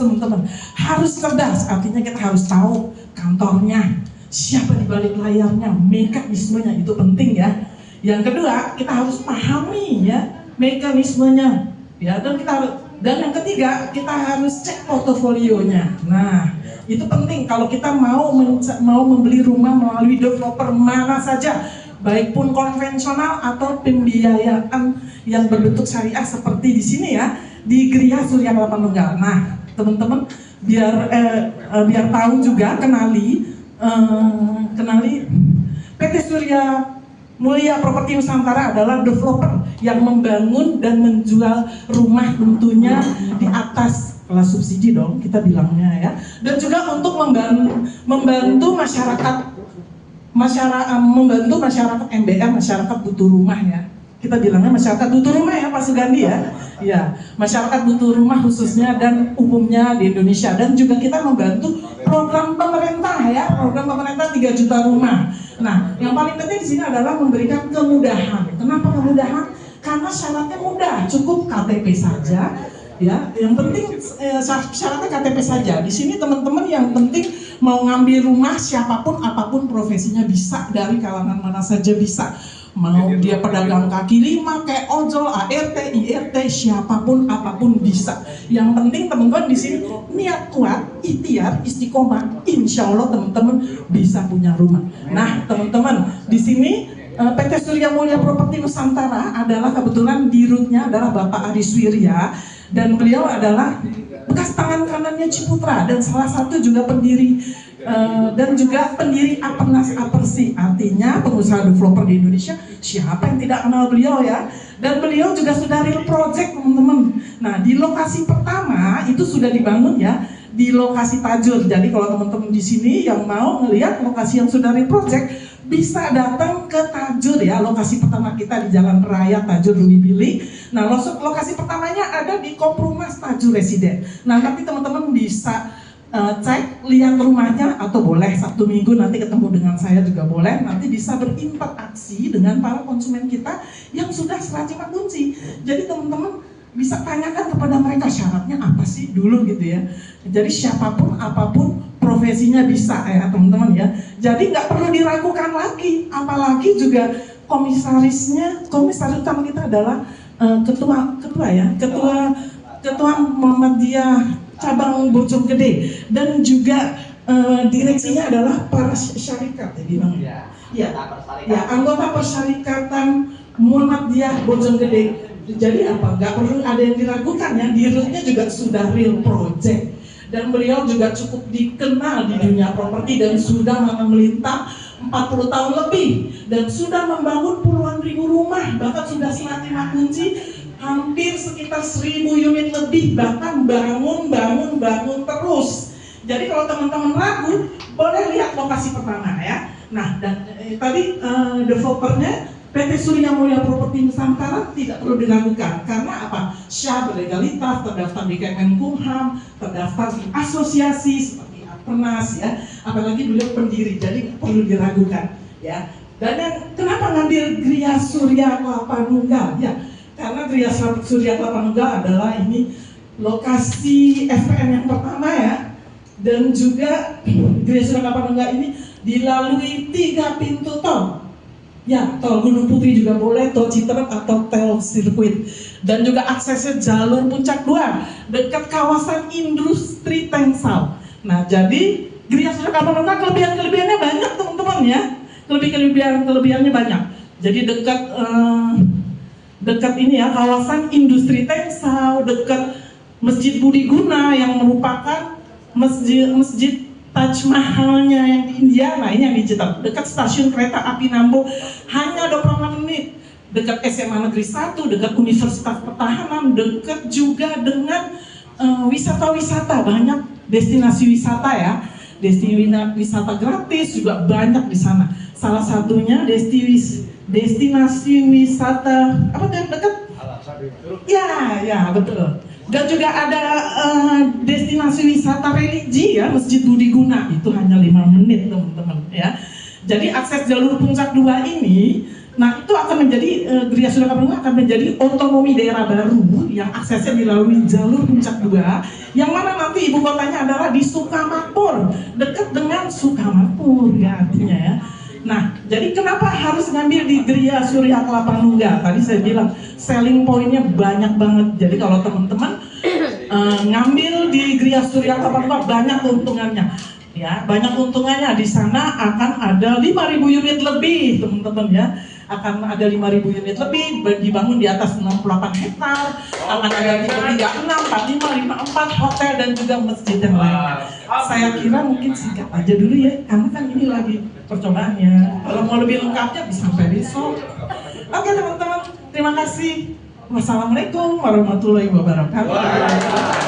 teman-teman, harus cerdas. Artinya kita harus tahu kantornya, siapa di balik layarnya, mekanismenya itu penting ya. Yang kedua, kita harus pahami ya mekanismenya ya, dan yang ketiga, kita harus cek portofolionya. Nah, itu penting kalau kita mau membeli rumah melalui developer mana saja, baik pun konvensional atau pembiayaan yang berbentuk syariah seperti di sini ya, di Gria Surya Kelapa Nunggal. Nah, teman-teman biar tahu juga, kenali PT Surya Mulia Properti Nusantara adalah developer yang membangun dan menjual rumah tentunya di atas kelas subsidi dong kita bilangnya ya, dan juga untuk membantu masyarakat MBR, masyarakat butuh rumah ya. Kita bilangnya masyarakat butuh rumah ya Pak Sugandi ya. Ya, masyarakat butuh rumah khususnya dan umumnya di Indonesia, dan juga kita membantu program pemerintah ya, program pemerintah 3 juta rumah. Nah, yang paling penting di sini adalah memberikan kemudahan. Kenapa kemudahan? Karena syaratnya mudah, cukup KTP saja. Ya, yang penting syaratnya KTP saja. Di sini teman-teman yang penting mau ngambil rumah siapapun apapun profesinya bisa, dari kalangan mana saja bisa. Mau dia pedagang kaki lima, kayak ojol, ART, IRT, siapapun apapun bisa. Yang penting teman-teman di sini niat kuat, ikhtiar, istiqomah, insya Allah teman-teman bisa punya rumah. Nah teman-teman di sini PT Surya Mulia Properti Nusantara adalah kebetulan dirutnya adalah Bapak Aris Wirya, dan beliau adalah bekas tangan kanannya Ciputra dan salah satu juga pendiri dan juga pendiri Apernas Apersi, artinya pengusaha developer di Indonesia. Siapa yang tidak kenal beliau ya? Dan beliau juga sudah real project teman-teman. Nah di lokasi pertama itu sudah dibangun ya, di lokasi Tajur. Jadi kalau teman-teman di sini yang mau melihat lokasi yang sudah real project, bisa datang ke Tajur ya, lokasi pertama kita di Jalan Raya Tajur Dwi Billy. Nah lokasi pertamanya ada di Kompromas Tajur Residen. Nah nanti teman-teman bisa cek, lihat rumahnya, atau boleh Sabtu Minggu nanti ketemu dengan saya juga boleh. Nanti bisa berinteraksi dengan para konsumen kita yang sudah serah terima kunci. Jadi teman-teman bisa tanyakan kepada mereka syaratnya apa sih dulu gitu ya. Jadi siapapun apapun profesinya bisa ya teman-teman ya. Jadi nggak perlu diragukan lagi. Apalagi juga komisaris utama kita adalah ketua Muhammadiyah cabang Bojonggede, dan juga direksinya adalah para syarikat ya, anggota persyarikatan Muhammadiyah Bojonggede. Jadi apa? Nggak perlu ada yang diragukan ya, dirutnya juga sudah real project, dan beliau juga cukup dikenal di dunia properti dan sudah melintang 40 tahun lebih dan sudah membangun puluhan ribu rumah, bahkan sudah serah terima kunci hampir sekitar 1000 unit lebih, bahkan bangun terus. Jadi kalau teman-teman ragu, boleh lihat lokasi pertama ya. Nah, dan tadi developernya PT Surya Mulia Properti Nusantara tidak perlu diragukan, karena apa? Syarat legalitas, terdaftar di Kemenkumham, terdaftar di asosiasi seperti Apernas ya. Apalagi beliau pendiri, jadi perlu diragukan ya. Dan yang kenapa ngambil Gria Surya Kelapa Nunggal ya? Karena Gria Surya Kelapa Nunggal adalah ini lokasi FPN yang pertama ya, dan juga Gria Surya Kelapa Nunggal ini dilalui 3 pintu tol ya, tol Gunung Putri juga boleh, tol Citerep atau tol sirkuit, dan juga aksesnya jalur Puncak 2 dekat kawasan industri Tengsal. Nah jadi Gria Surya Kelapa Nunggal kelebihannya banyak teman-teman ya, kelebihannya banyak. Jadi dekat ini ya, kawasan industri Tengsal, dekat Masjid Budi Guna yang merupakan masjid Taj Mahalnya yang di India. Nah ini yang digital, dekat stasiun kereta api Nambo hanya 28 menit, dekat SMA Negeri 1, dekat Universitas Pertahanan, dekat juga dengan wisata-wisata, banyak destinasi wisata ya, destinasi wisata gratis juga banyak di sana. Salah satunya destinasi wisata apa tuh yang dekat? Ya betul. Dan juga ada destinasi wisata religi ya, Masjid Budi Guna, itu hanya 5 menit teman-teman ya. Jadi akses jalur Puncak 2 ini Nah, itu akan menjadi Gria Surya Kementerian akan menjadi otonomi daerah baru yang aksesnya dilalui jalur puncak 2, yang mana nanti ibu kotanya adalah di Sukamakmur, dekat dengan Sukamakmur ya artinya ya. Nah, jadi kenapa harus ngambil di Gria Surya Kelapa Nunggal? Tadi saya bilang selling pointnya banyak banget. Jadi kalau teman-teman ngambil di Gria Surya Kelapa Nunggal banyak keuntungannya. Ya, banyak keuntungannya. Di sana akan ada 5.000 unit lebih, teman-teman ya. Akan ada 5.000 unit lebih, dibangun di atas 68 hektar, akan ada tipe 36, 45, 54 hotel dan juga masjid yang lainnya. Saya kira mungkin singkat aja dulu ya, karena kan ini lagi percobaannya. Kalau mau lebih lengkapnya bisa sampai besok. Oke teman-teman, terima kasih. Wassalamualaikum warahmatullahi wabarakatuh.